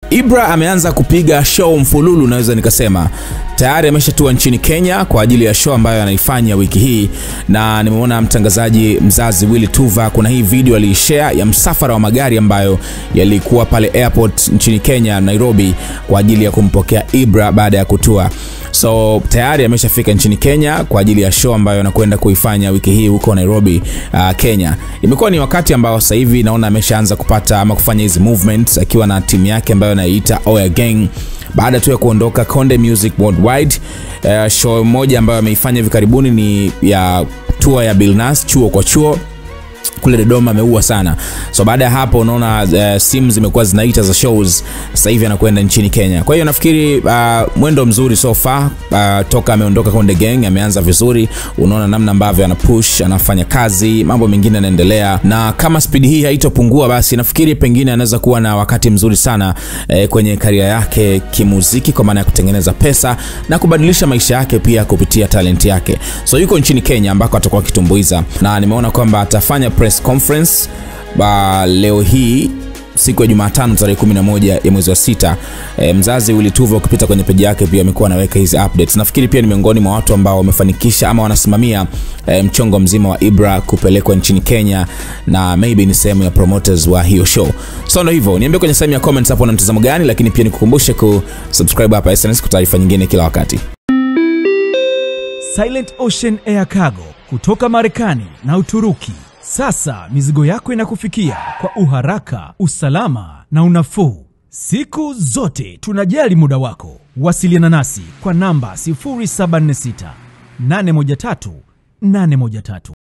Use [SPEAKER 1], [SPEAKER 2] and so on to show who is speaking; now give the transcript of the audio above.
[SPEAKER 1] Ibra ameanza kupiga show mfululu, naweza nikasema. Tayari ameshatua nchini Kenya kwa ajili ya show ambayo anaifanya wiki hii, na nimeona mtangazaji mzazi Willy Tuva, kuna hii video alishare ya msafara wa magari ambayo yalikuwa pale airport nchini Kenya, Nairobi, kwa ajili ya kumpokea Ibra baada ya kutua. So tayari ameshafika nchini Kenya kwa ajili ya show ambayo anakwenda kuifanya wiki hii huko Nairobi, Kenya. Imekuwa ni wakati ambao sasa hivi naona ameshaanza kupata ama kufanya hizi movements akiwa na timu yake ambayo anaita Oya Gang, baada tu ya kuondoka Konde Music Worldwide. Show moja ambayo ameifanya hivi karibuni ni ya tour ya Billnass, chuo kwa chuo kule Dodoma, ameua sana. So baada ya hapo unaona simu zimekuwa zinaita za shows, sasa hivi anakwenda nchini Kenya. Kwa hiyo nafikiri mwendo mzuri so far, toka ameondoka Konde Gang ameanza vizuri. Unaona namna ambavyo anapush, anafanya kazi, mambo mengine yanaendelea, na kama speed hii haitopungua basi nafikiri pengine anaweza kuwa na wakati mzuri sana kwenye career yake kimuziki, kwa maana ya kutengeneza pesa na kubadilisha maisha yake pia kupitia talent yake. So yuko nchini Kenya ambako atakuwa kitumbuiza, na nimeona kwamba atafanya press conference leo hii siku ya Jumatano tarehe 11 ya mwezi wa 6. Mzazi Willy Tuva ukipita kwenye page yake pia amekuwa anaweka hizi updates. Nafikiri pia ni miongoni mwa watu ambao wamefanikisha ama wanasimamia mchongo mzima wa Ibra kupelekwa nchini Kenya, na maybe ni sehemu ya promoters wa hiyo show. So ndio hivyo, niambie kwenye sehemu ya comments hapo na mtazamo gani, lakini pia nikukumbushe kusubscribe hapa SnS kwa taarifa nyingine kila wakati.
[SPEAKER 2] Silent Ocean Air Cargo kutoka Marekani na Uturuki. Sasa mizigo yako inakufikia kwa uharaka, usalama na unafuu. Siku zote tunajali muda wako. Wasiliana nasi kwa namba 0746 813 813.